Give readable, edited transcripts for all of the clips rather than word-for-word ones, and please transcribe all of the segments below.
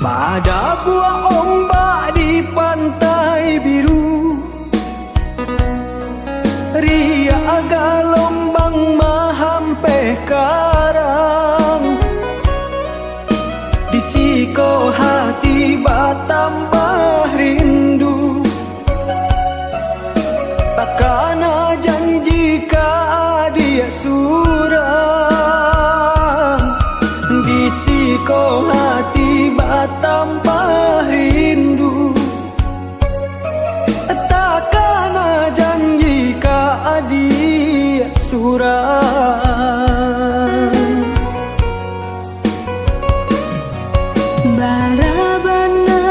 pada buah ombak di pantai biru, riak gelombang mahampe karang. Di siko hati batambah rindu, takkan janji ka dia surang. Di siko hati batambah rindu, takkan janji ka dia surang. Barabana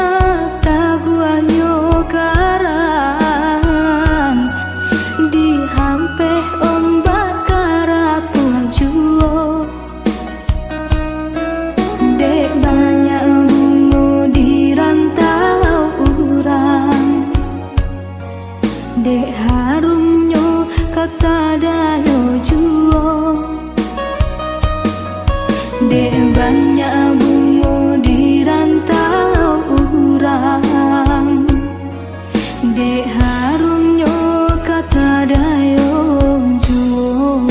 taguanyo karang, dihampeh ombak karapuan juo. Dek banyak bungo di rantau urang, dek harumnyo kata dayo juo. Dek banyak bungo di rantau urang, dek harumnyo kata dayo juo.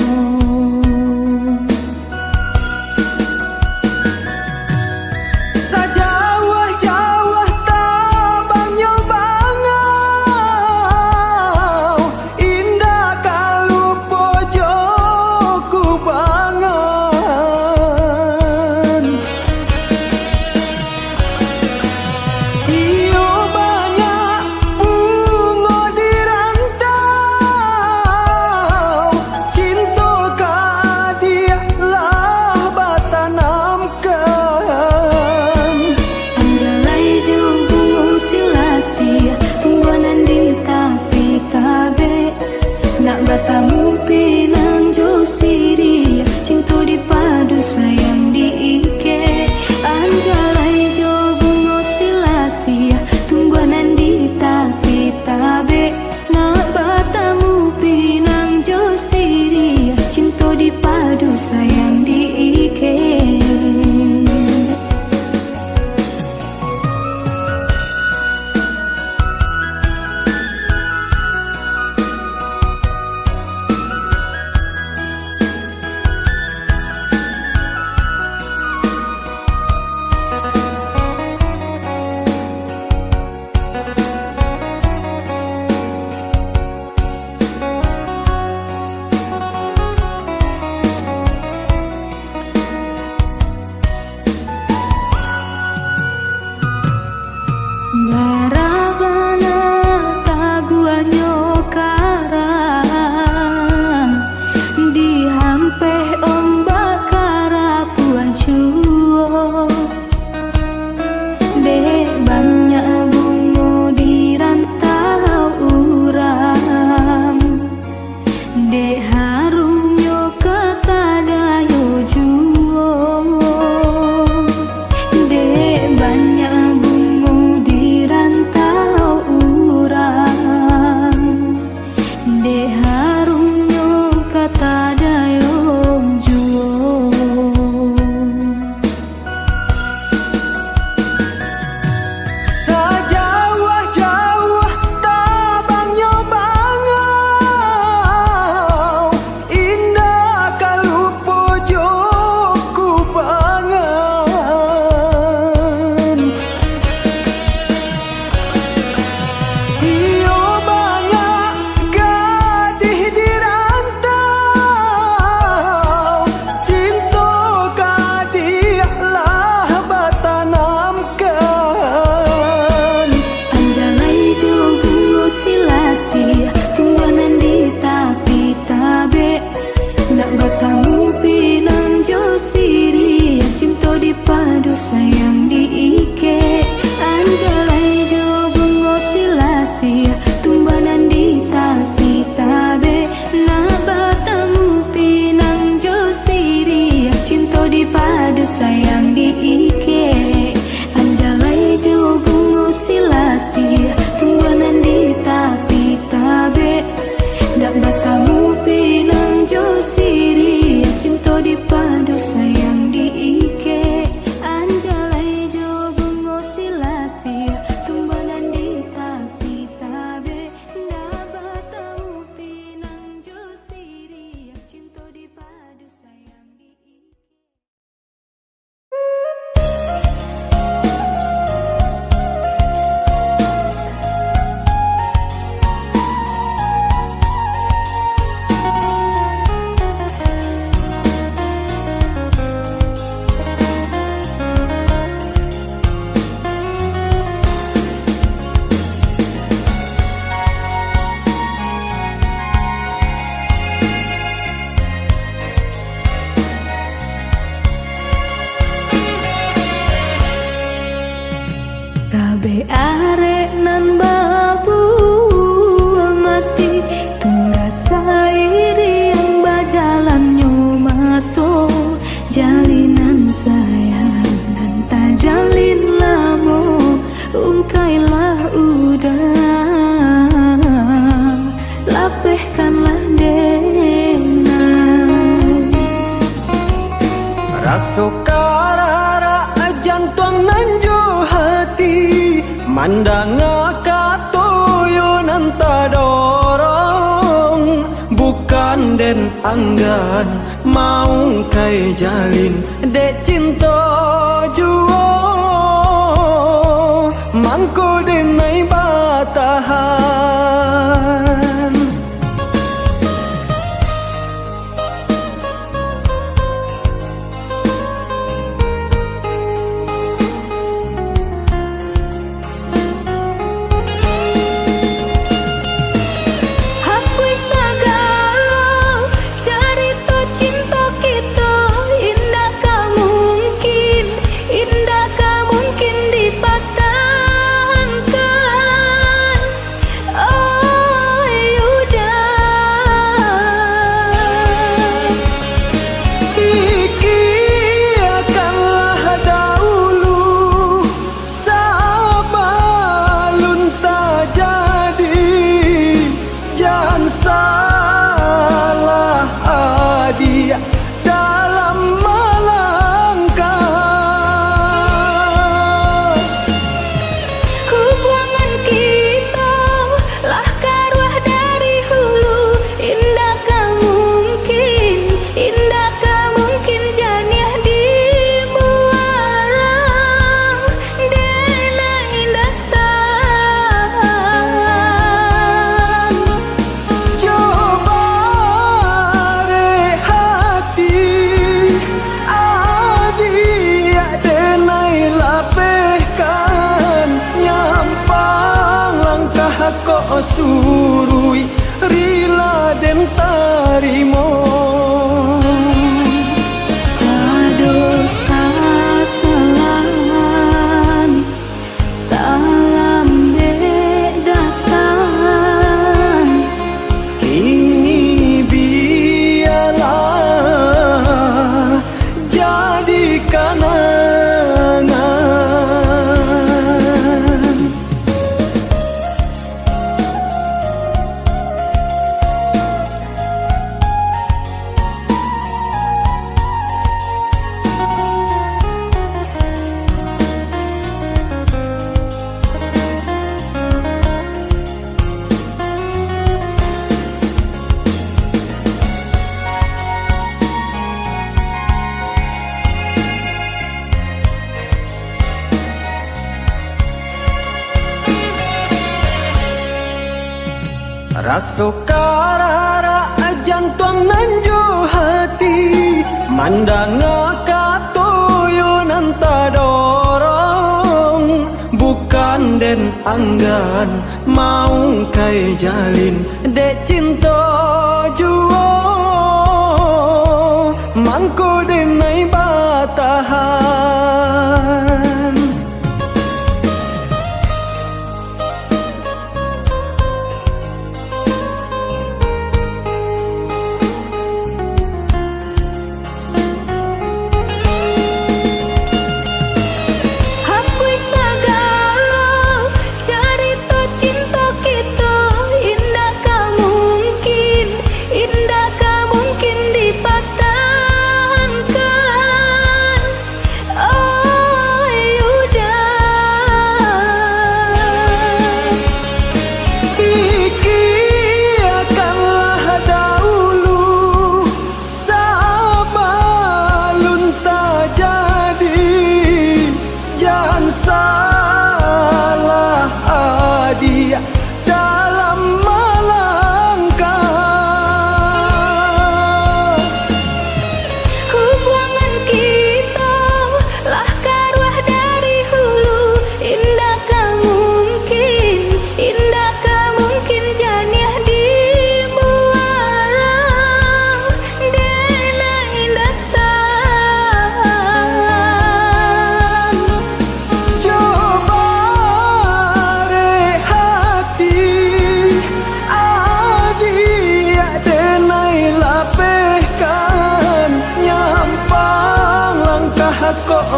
Sajawah-jawah tabangnya bangau, indah kalau pojokku bangan. Iyo banyak bunga di rantau, cinta ka dialah batanamkan. Anjalai jubungo silasi, tungguanan di tapi tabe. Nak batamu pinang jo siri, cinta di padu sayang di ike. Anjalai jubungo silasi, tungguanan di tapi tabe. Nak batamu pinang jo siri, cinta di padu sayang di ike. Barabana taguanyo karang, dihampeh ombak karapuan juo. Dek banyak bungo di rantau urang, dek harumnyo kata dayo juo. Dek banyak bungo di rantau urang, dek harumnyo kata dayo juo. Sajawah-jawah tabangnya bangau, indah kalau pojokku bangan. Iyo banyak gadih di rantau, cinta ka dialah batanamkan. Anjalai jubungo silasi, tungguanan di tapi tabe. Nak batamu pinang jo siri, cinta di padu sayang di ike. Anjalai jubungo silasi, tungguanan di tapi tabe. Nak batamu pinang jo siri, cinta di padu sayang di ike. Anjalai jubungo silasi, tungguanan di tapi tabe. Dak batamu pinang jo siri, cinta di padu sayang di ike. Anjalai jo bungo sayang dan tak jalin lamo ungkailah udah lapehkanlah dena Raso karara jantung nanjo hati mandanga katoyo nanta dorong bukan den anggan mau kai jalin dek cinta juo mangko denai batahan dalam melangkah hubungan kita lah karuah dari hulu indakkah mungkin janiah di muara dena indah tan coba kok surui rila den tarimo dosa selami dalam datang kini biarlah jadi kenangan Raso karara jantung nanjo hati mandanga katoyo nanta dorong bukan den anggan mau kai jalin dek cinta juo mangko denai batahan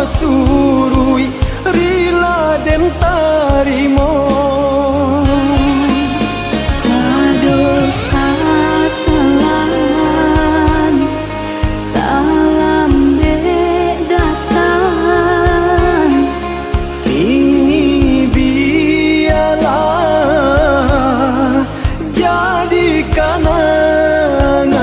surui rila den tarimo dosa salan dalam datang ini biarlah jadi kenangan.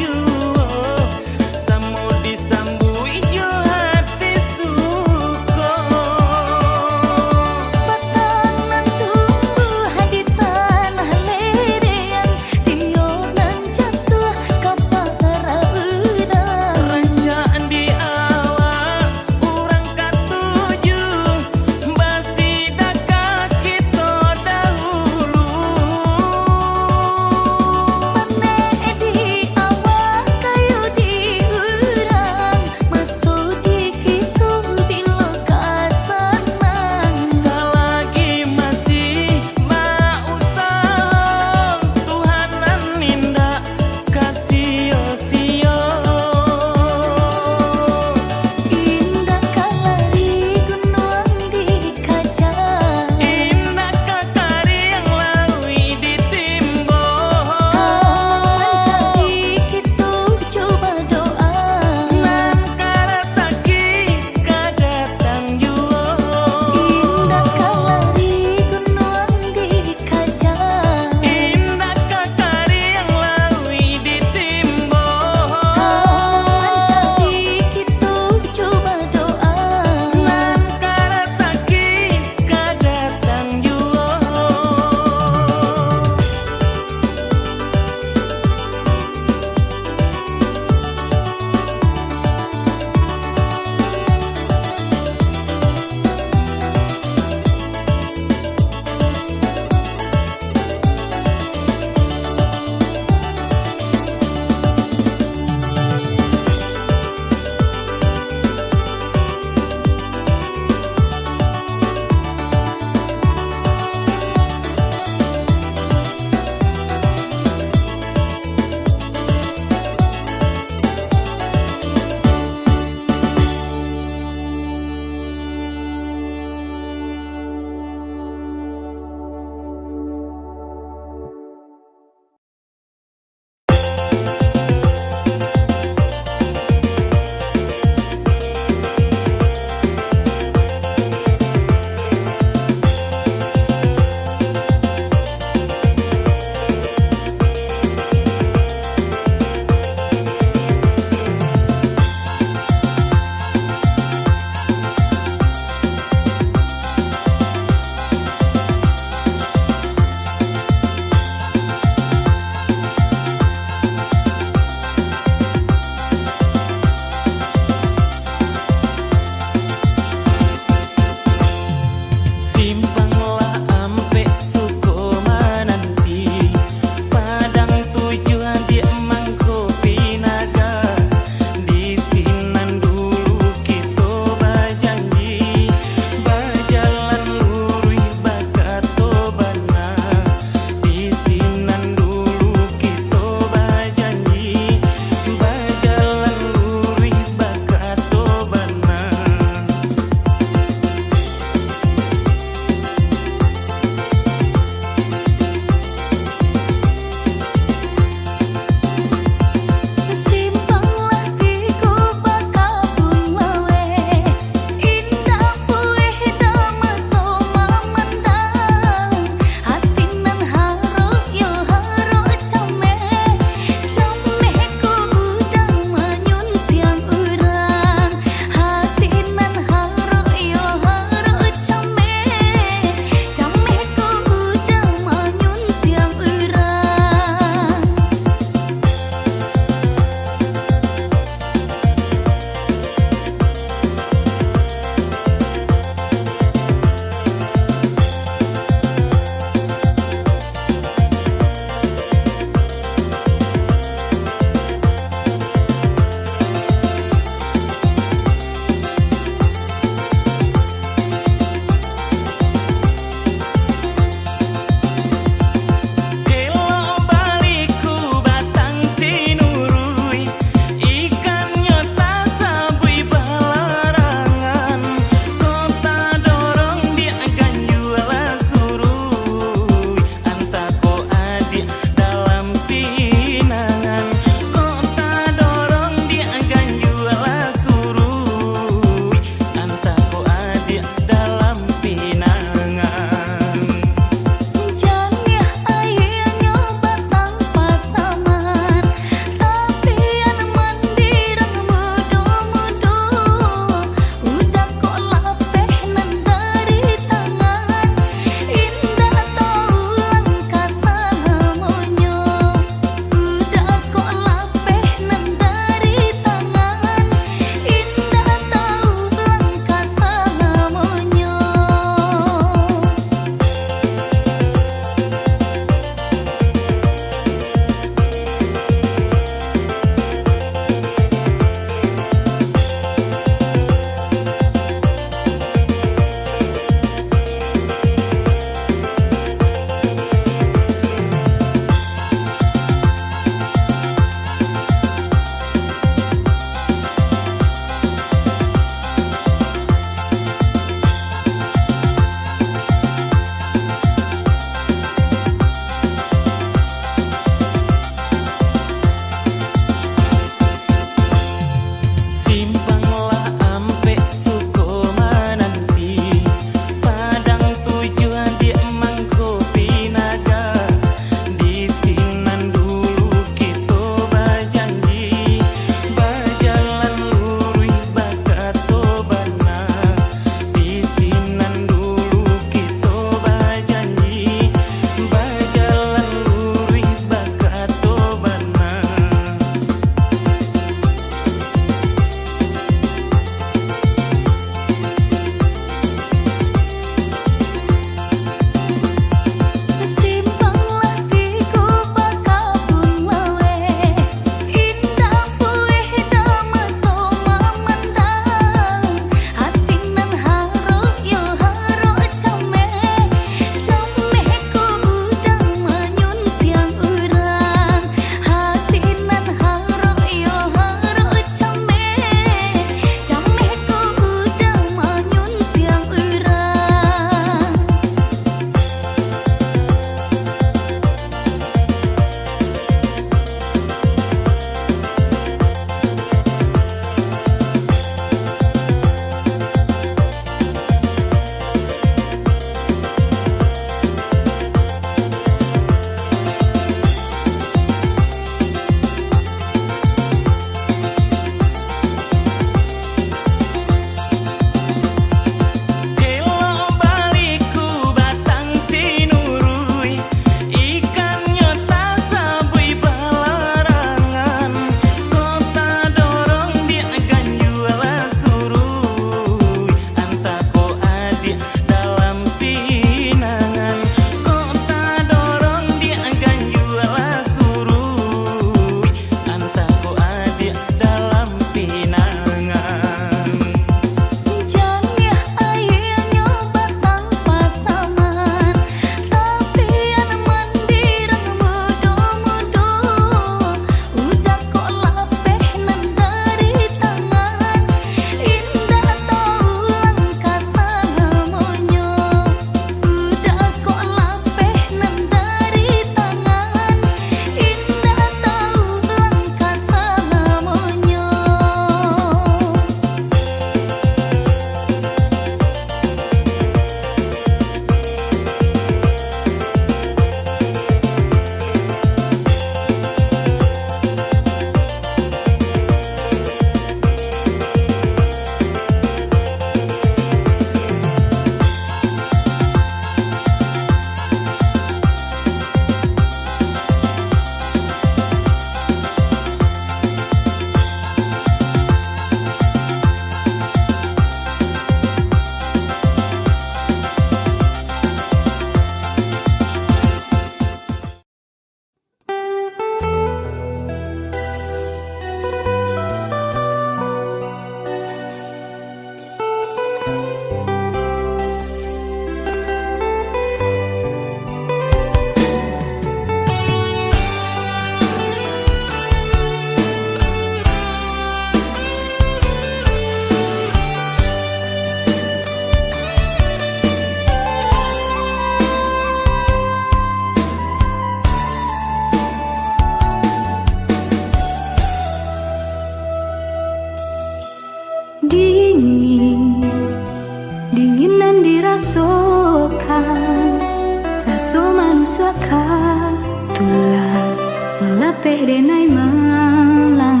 Sapeh denai melangkah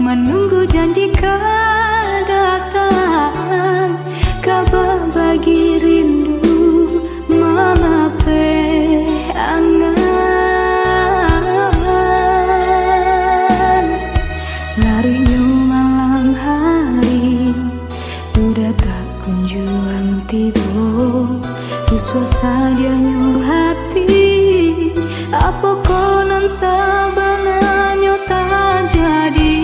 menunggu janji kau datang, kabar bagi rindu malape angan. Larinya malam hari, udah tak kunjung tidur, susah sadianya hati, apa konon sebenarnya tak jadi.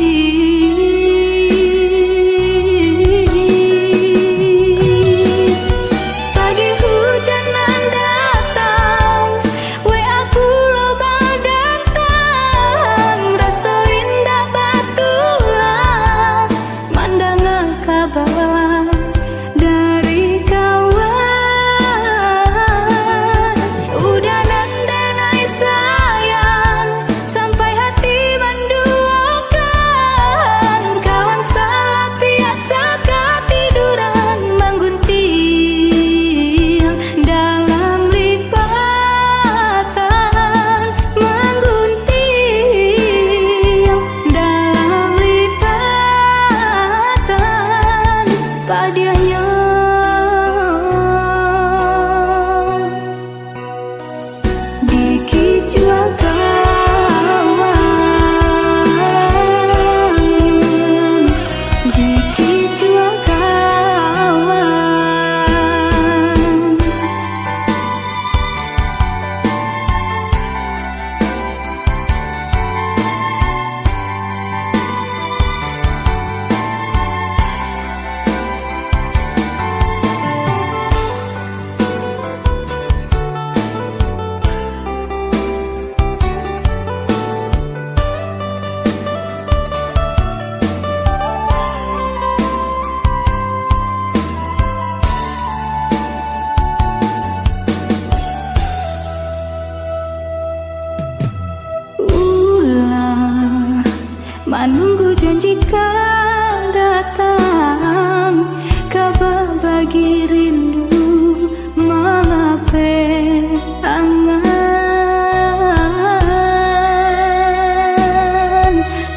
Menunggu janji kau datang, kabar bagi rindu malape angan.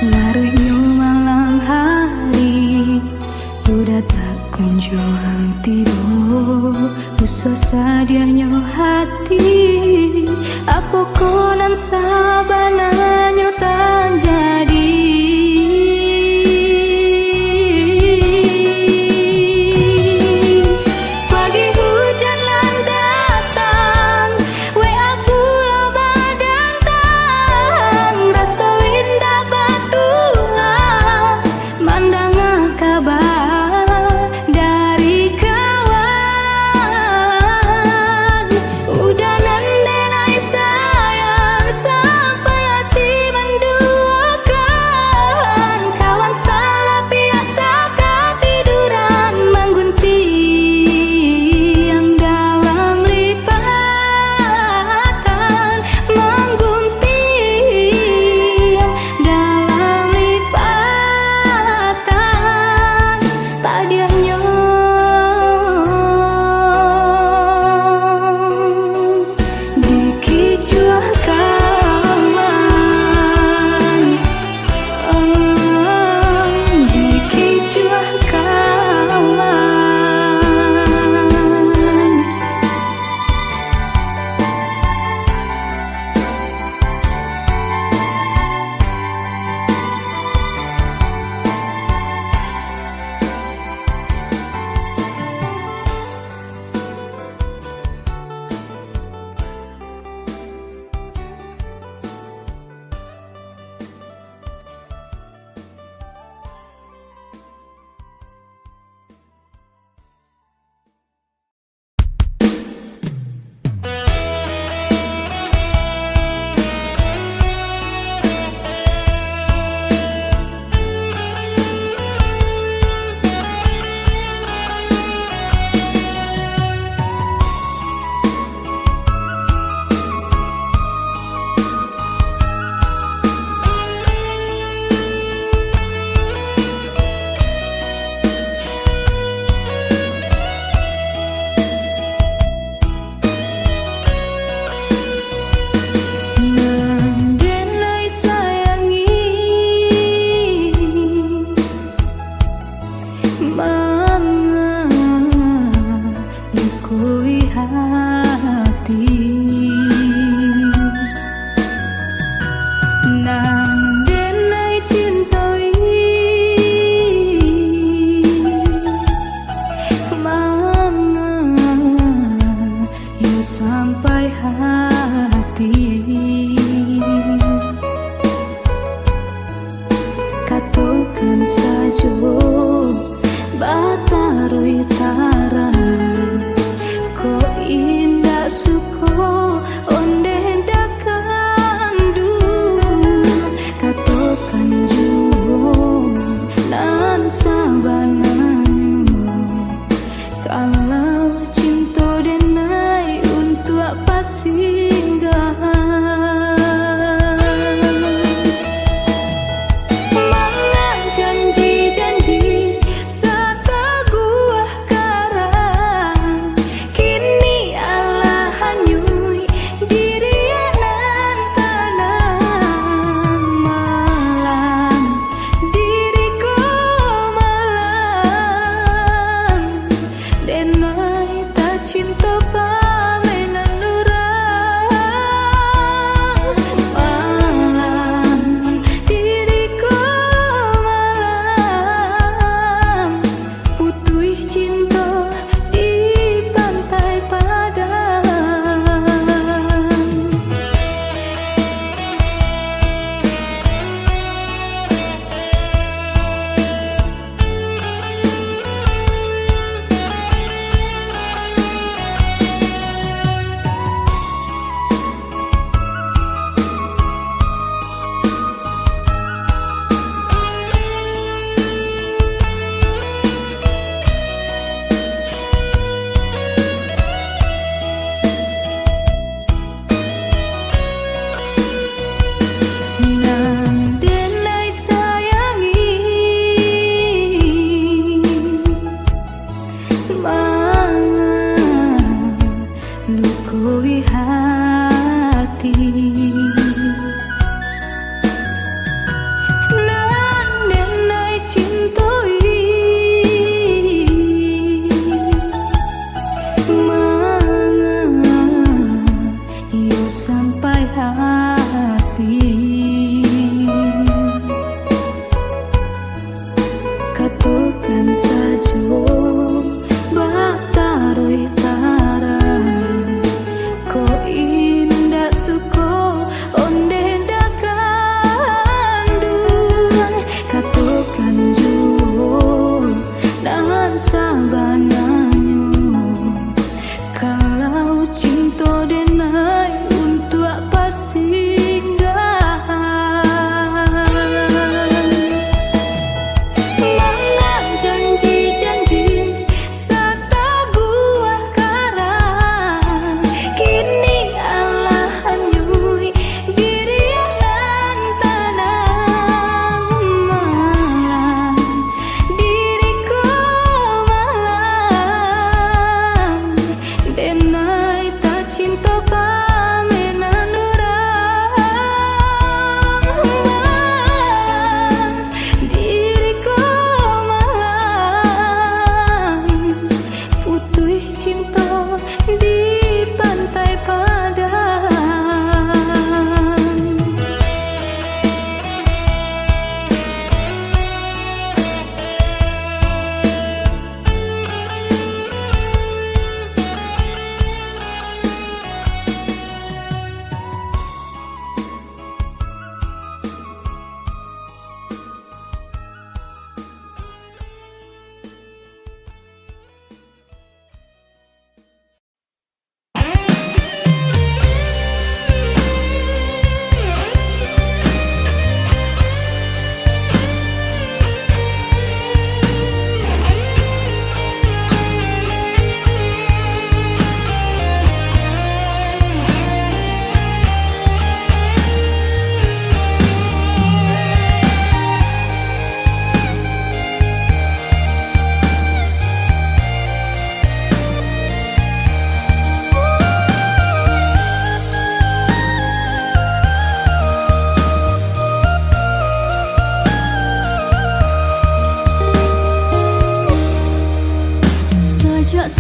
Larinya malam hari, udah tak kunjung tidur, susah sadianya hati, apa konon sabananya tak jadi. Udah nandenai sayang sampai hati mendung.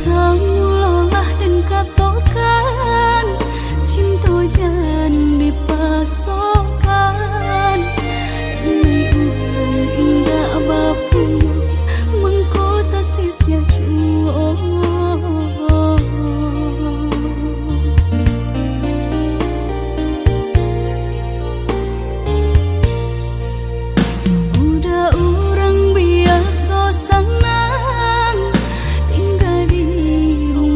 Samulolah dan katokan cinta jan dipasokan Nai ulung indah bapu mengkota sisia cuo Udah orang biasa senang tinggal di rumah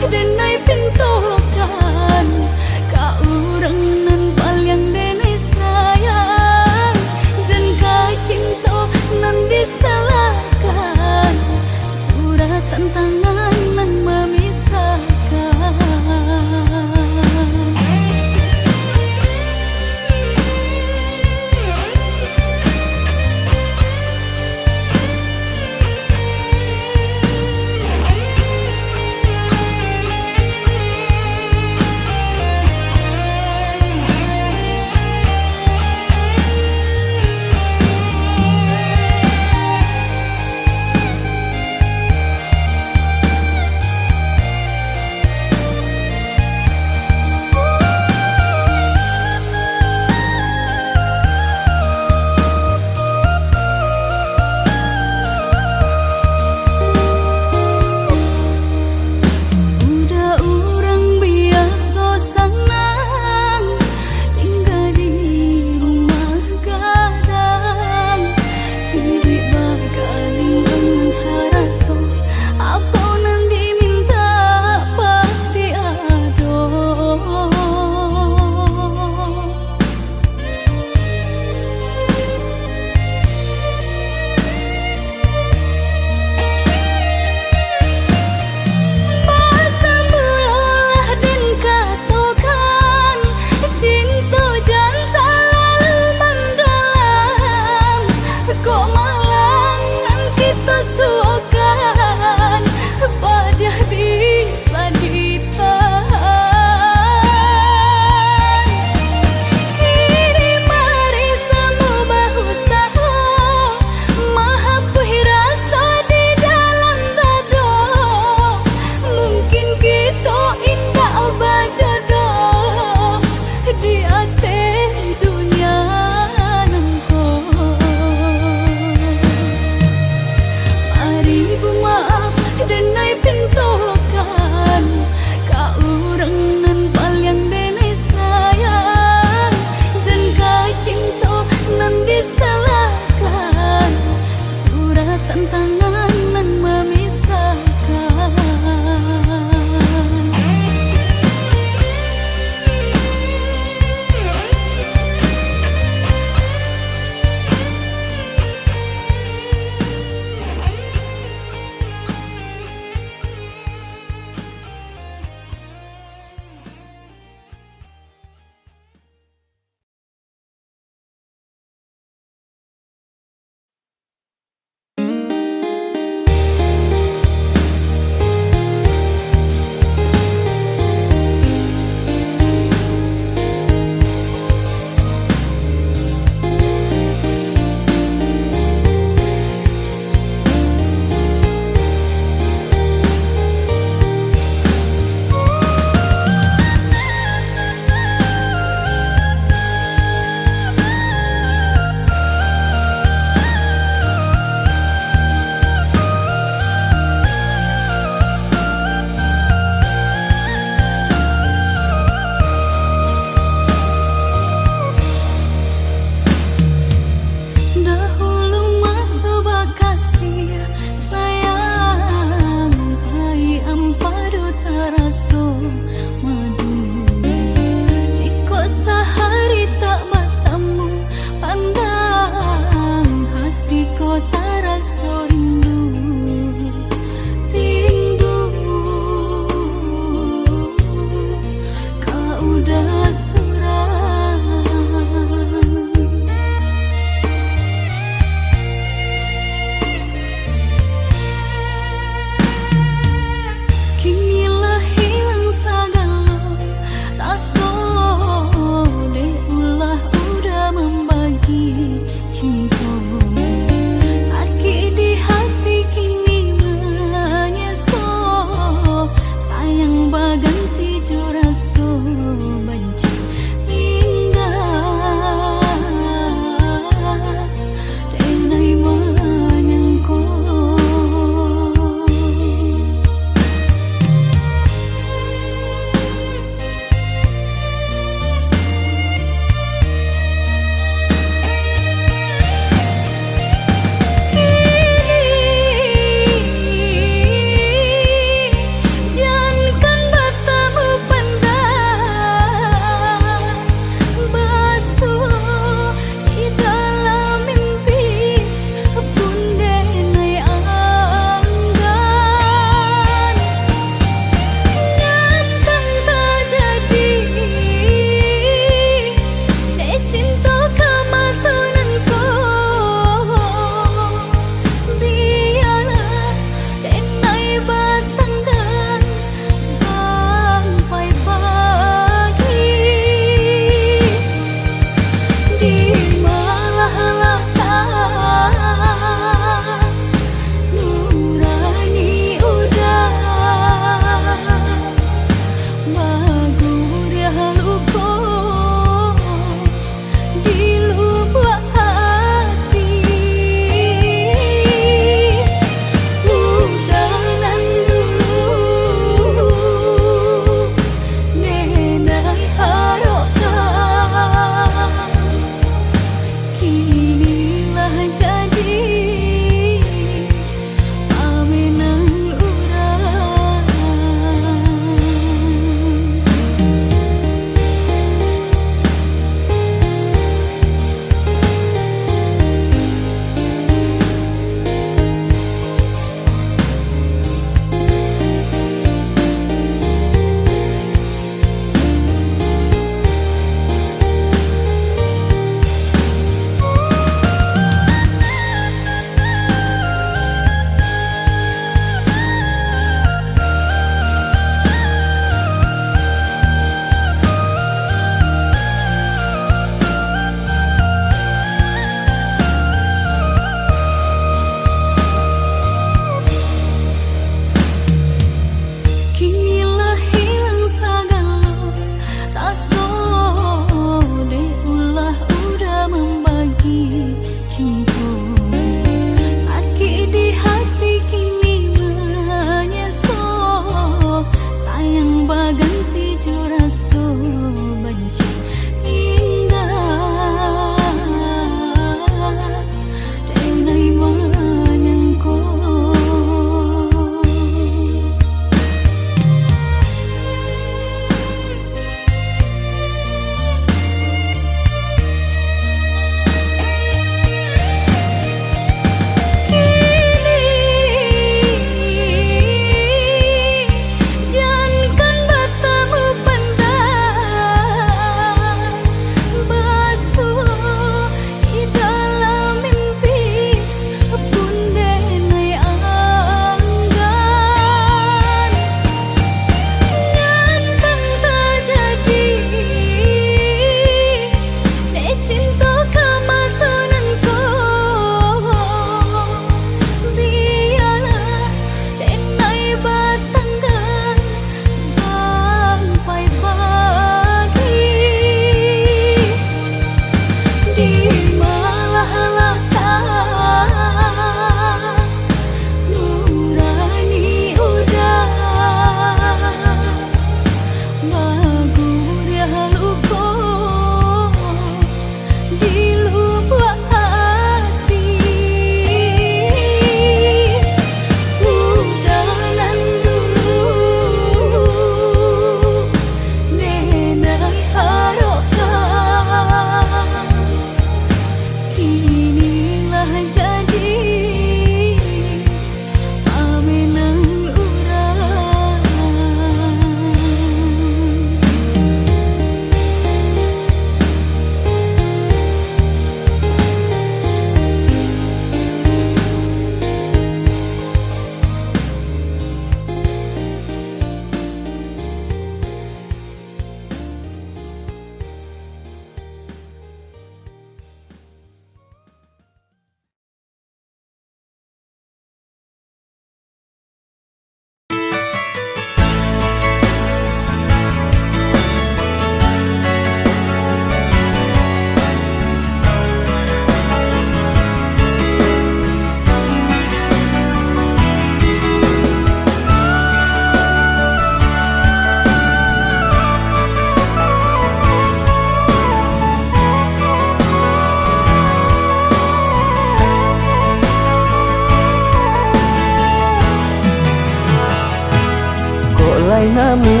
namu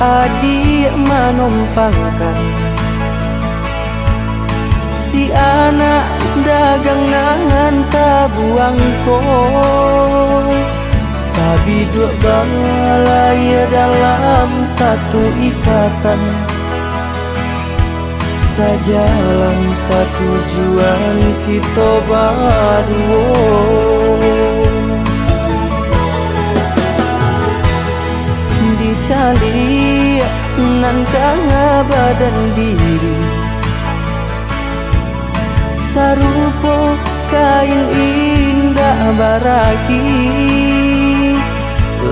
adik manompangkan si anak dagang nangan tabuang ko sabi dua balaya dalam satu ikatan sajalan satujuan kita berdua dicali nan kanga badan diri sarupo kain indah baraki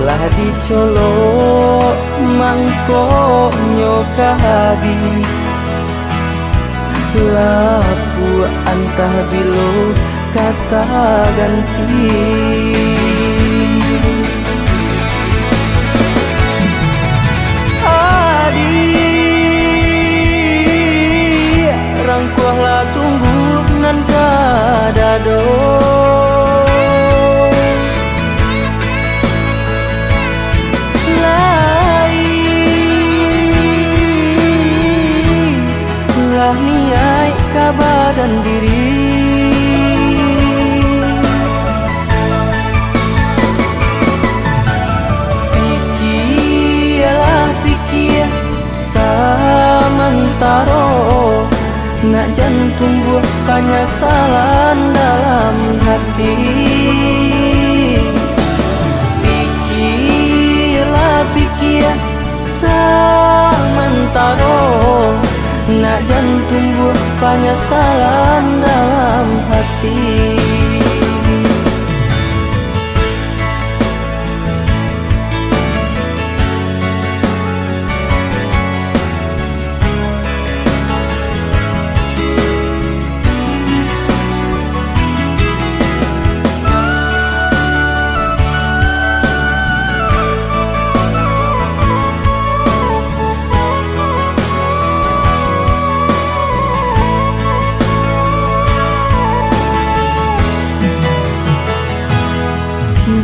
lah dicolok mangkoknya kahabi lapu antah bilo kata ganti adik rangkuahlah tunggu nan kadado lah niai kabadan diri pikir samantaro nak jantung buah penyesalan dalam hati pikir samantaro nak jantung buah penyesalan dalam hati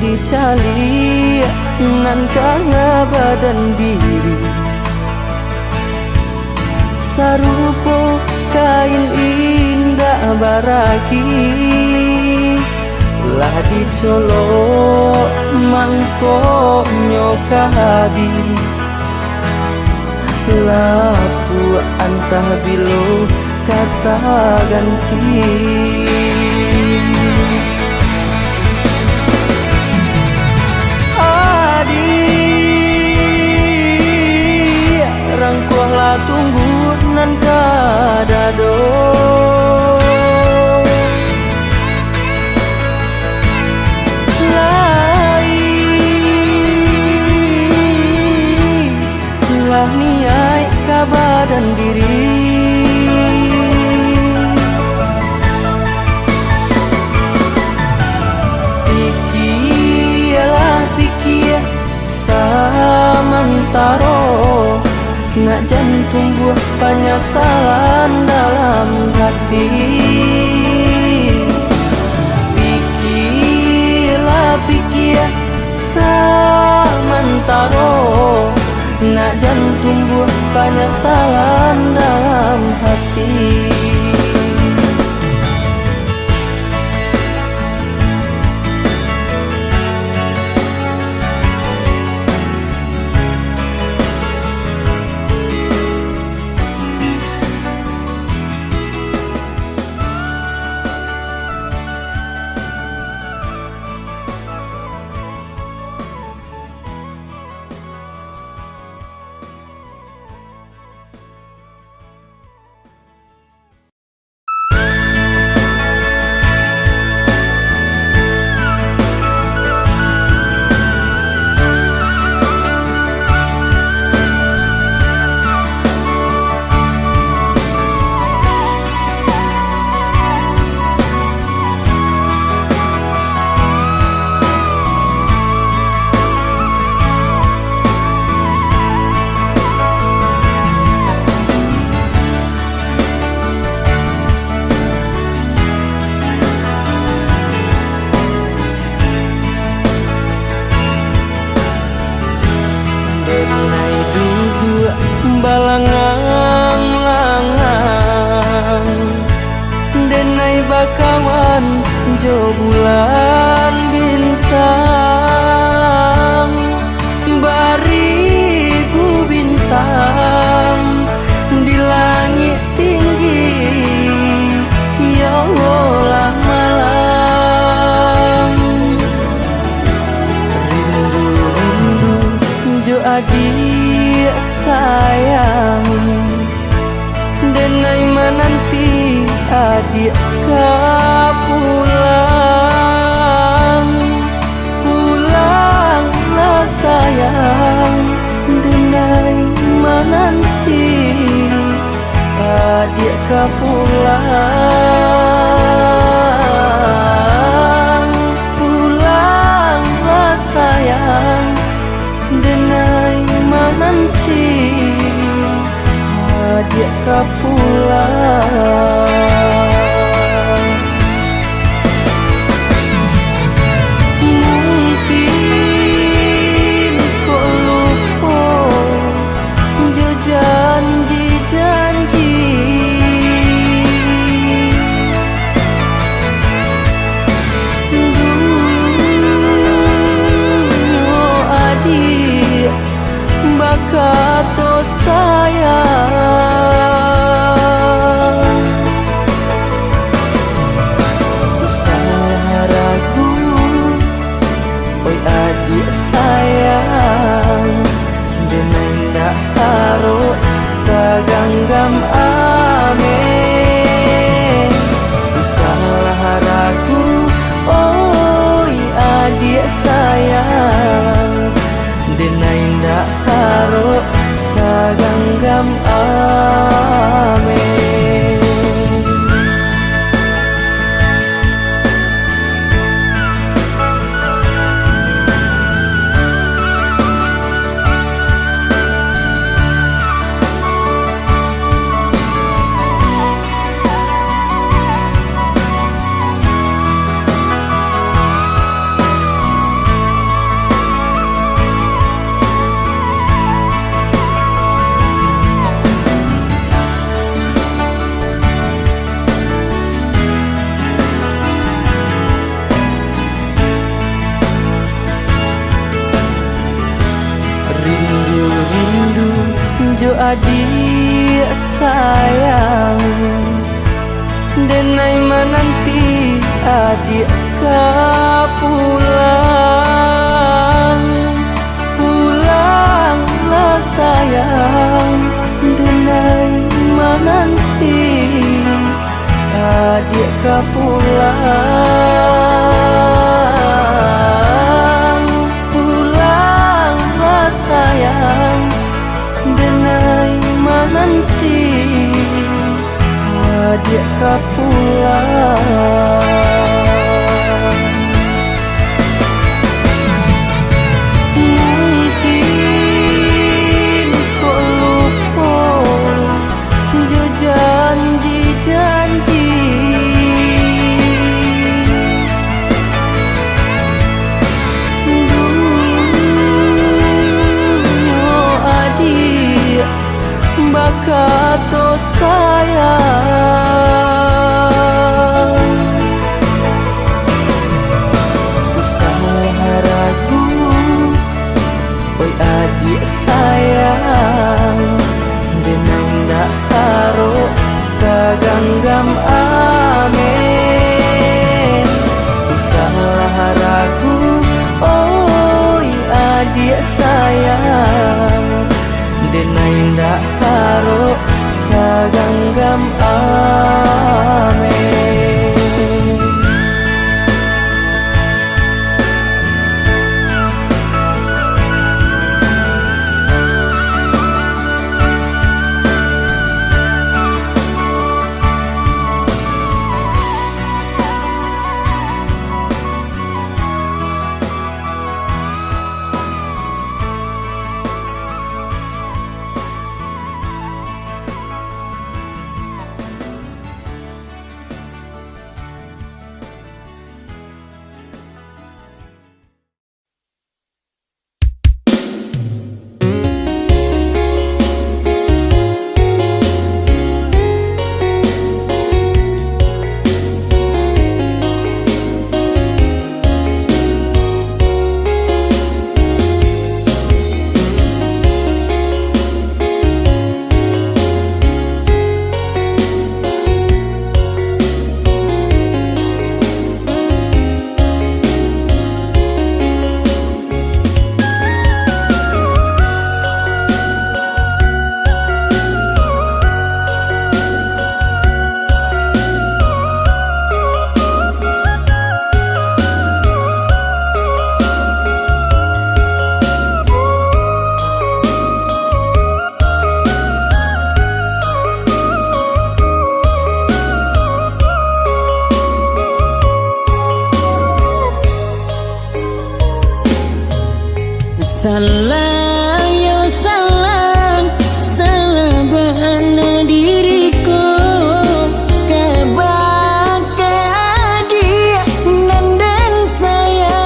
dicali nan kanga badan diri sarupo kain indah baraki lah dicolok mangkoknya kahabi lapu antah bilo kata ganti rangkuahlah tunggu nan kadado lah niai kabadan diri pikir samantaro nak jantung buah penyesalan dalam hati pikir samantaro nak jantung buah penyesalan dalam hati adik sayang, denai menanti adik kau pulang. Pulanglah sayang, denai menanti adik kau pulang. Pulanglah sayang, denai menanti adik kau pulang. Mungkin kau lupa jo janji-janji, dulu adik bakato sayang. Usah ragu, oi adik sayang, denai ndak karo saganggam ame. Usah ragu, oi adik sayang, denai ndak karo saganggam ame. Rindu jo adik sayang, denai menanti adik kau pulang. Pulanglah sayang, denai menanti adik kau pulang. Pulanglah sayang, denai menanti adik kau pulang. Mungkin kau lupa jo janji-janji, bakato sayang. Usah ragu, oi adik sayang, denai ndak karo saganggam ame. Usah ragu, oi adik sayang, denai ndak karo saganggam ame. Salah yo salah, salah bana diriku. Kebahagiaan dia dan sayang,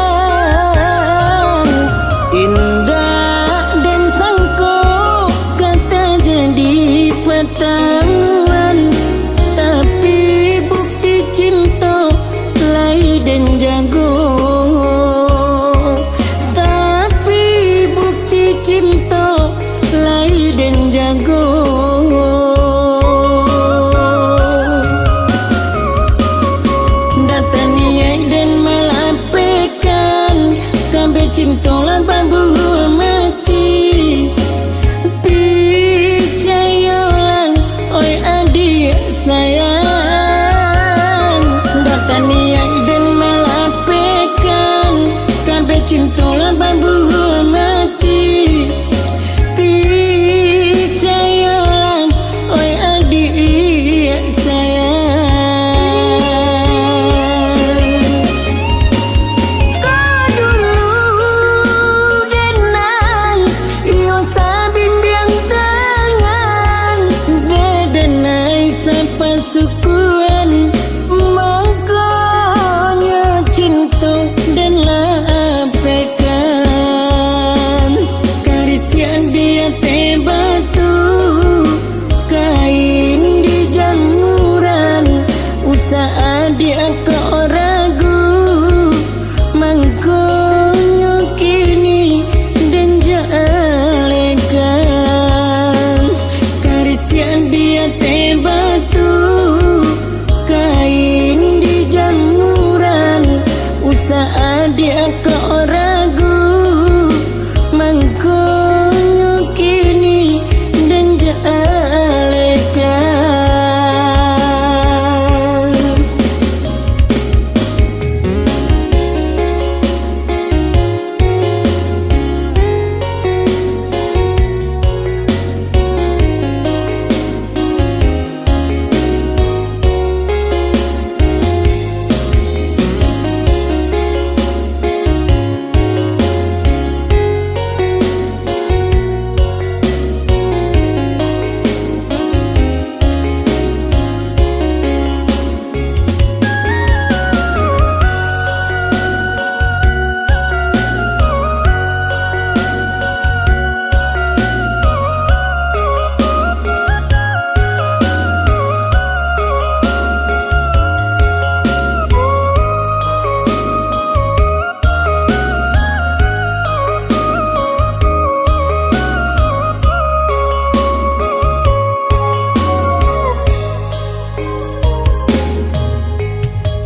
indah dan sangko kata jadi pertaruhan. Tapi bukti cinta lai dan jago. Cinta lai dan jago. Datang niat dan melapekan, kambe cinta lah bambu mati. Picayolang oi adik sayang. Datang niat dan melapekan, kambe cinta lah bambu mati. Pasukuan mangkonya cinta dan lapekan. Karisian dia tebatu kain di jamuran. Usaha dia ke ragu mangkonya kini dan jalekan. Karisian dia tebatu kain di jamuran. Usaha dia ke ragu mangkonya kini dan jalekan.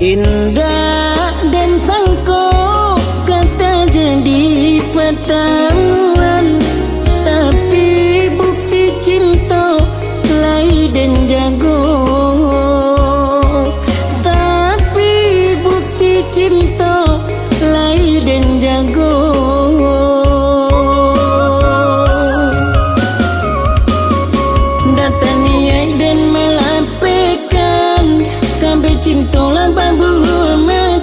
Indah dan sangko kata jadi pertaruhan. Tapi bukti cinta lai dan jago. Tapi bukti cinta lai dan jago. Datang niat dan melapekan, kambe cinta lah bambu mati.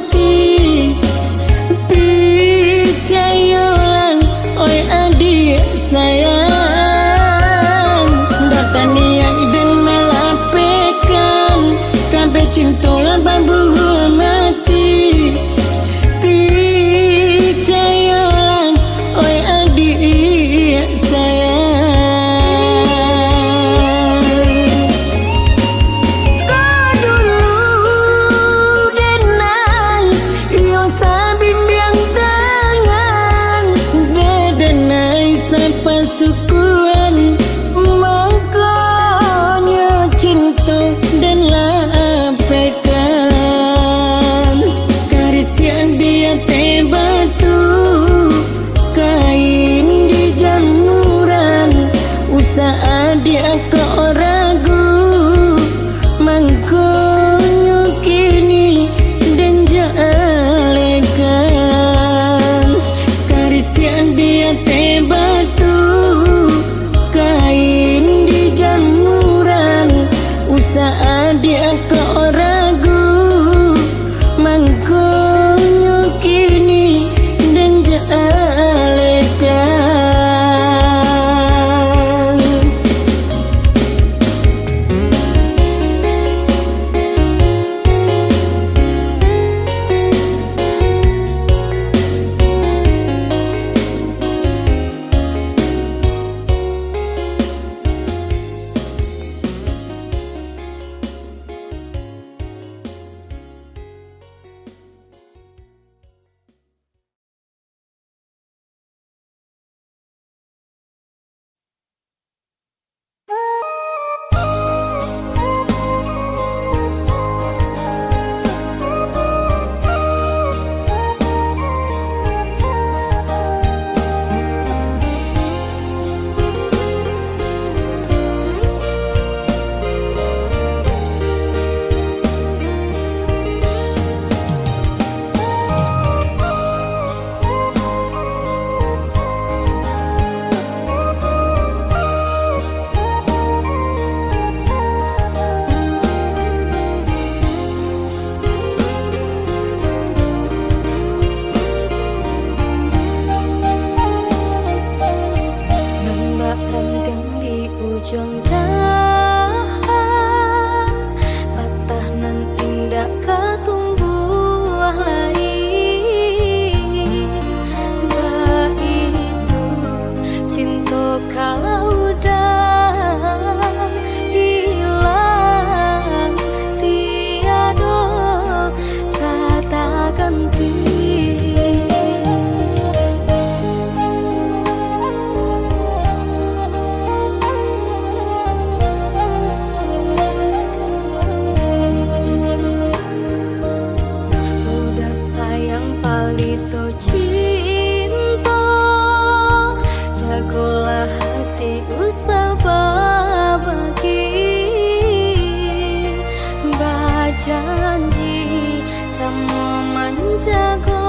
menjaga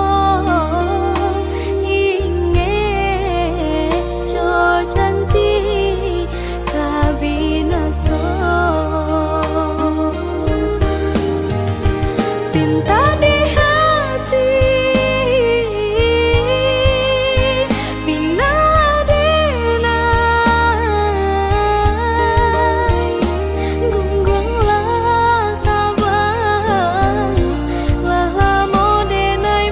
inget jo janji kabinasa pinta di hati bina denai gunggunglah tabang lah mo denai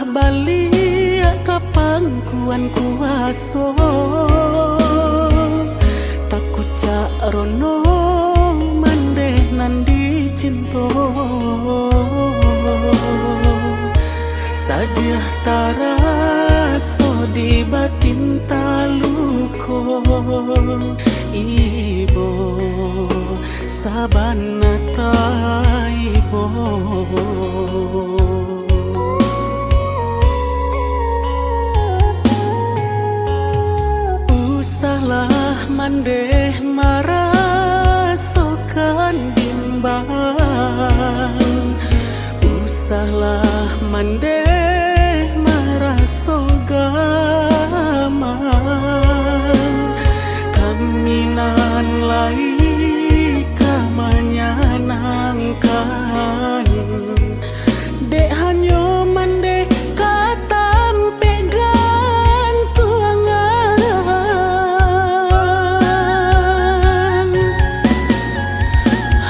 balik ka pangkuan kuaso takut cak rono mandeh nandi cinto sadiah taraso di batin taluko ibo sabana taibo usahlah mandeh marasokan bimbang usahlah mandeh marasogamang kaminan lai kamanyanangkan dek hanyo mandeh katampe gantuangan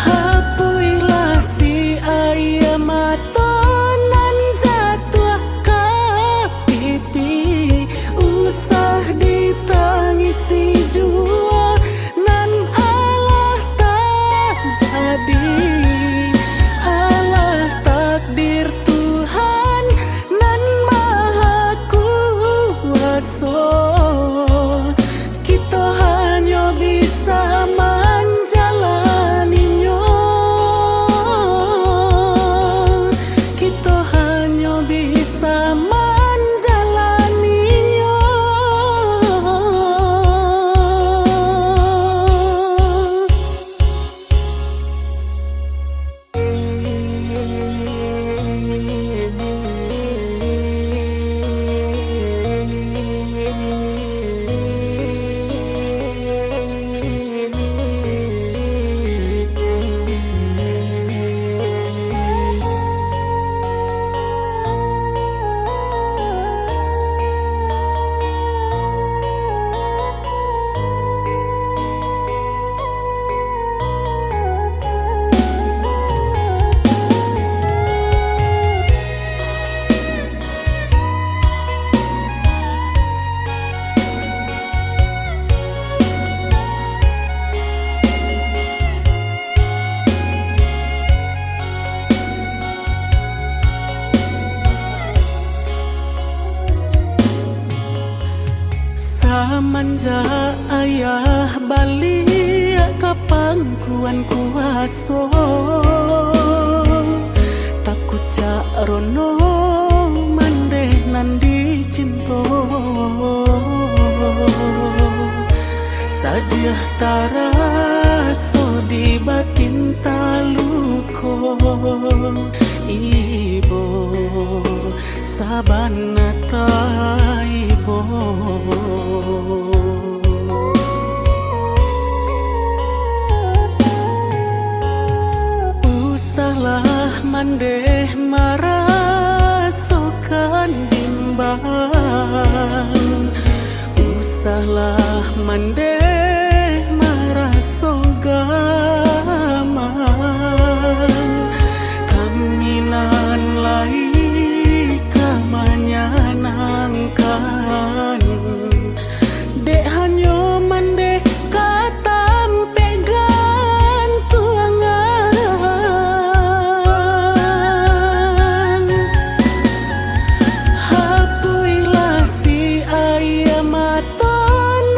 hapuilah si ayam matonan jatuh ka pipi usah ditangisi jua nan Allah tak jadi Allah takdir Tuhan nan maha kuasa kita hanya bisa menjalaninya kita hanya bisa menjalaninya manja ayah balik ka pangkuan kuaso takut cak rono mandeh nandi cinto sadiah taraso di batin taluko ibo sabana taibo usahlah mandeh marasokan bimbang usahlah mandeh marasogamang kaminan lai kamanyanangkan dek hanyo mandeh katampe gantuangan hapuilah si ayam matonan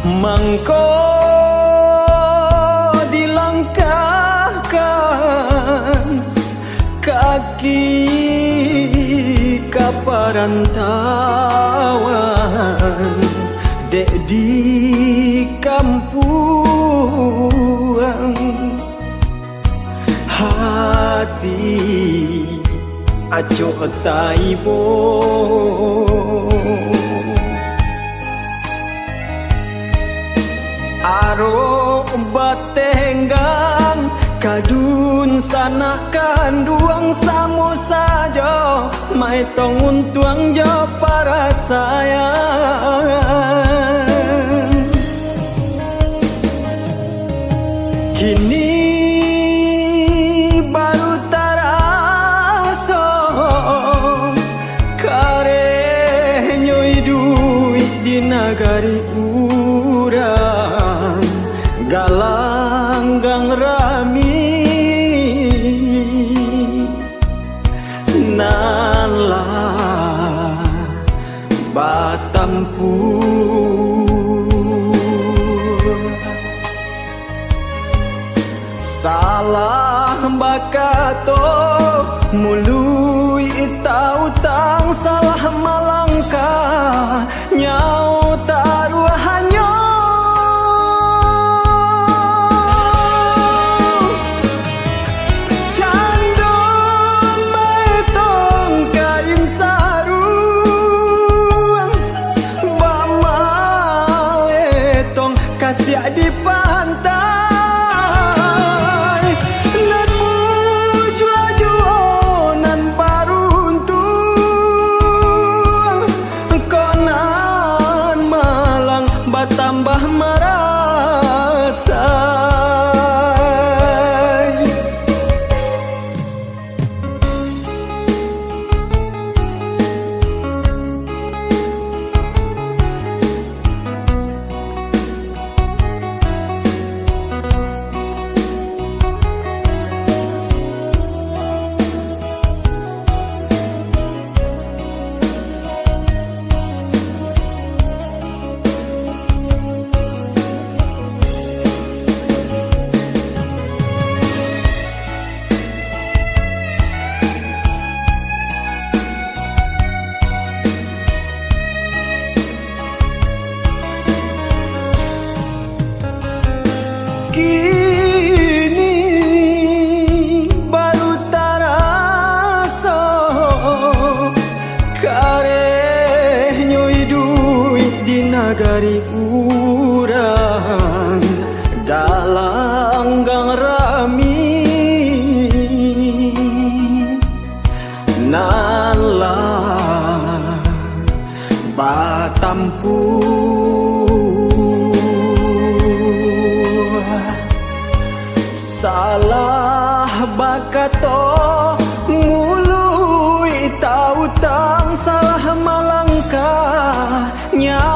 mangko dilangkahkan kaki ke perantauan dek di kampung hati acok taibo aro batenggang kadun sana kanduang samu saja mai tongun tuang jo para sayang kini baru taraso kare nyoi duit di nagari urang galanggang rami nala batampur salah bakato mului tautang salah malangkah nyau taruhannya kasih di pantai nan jua nan baruntung konan malang batambah merasa kini baru taraso kare nyoi duit di nagari urang galanggang rami nala batampur salah bakato mului tautang salah malangkah nya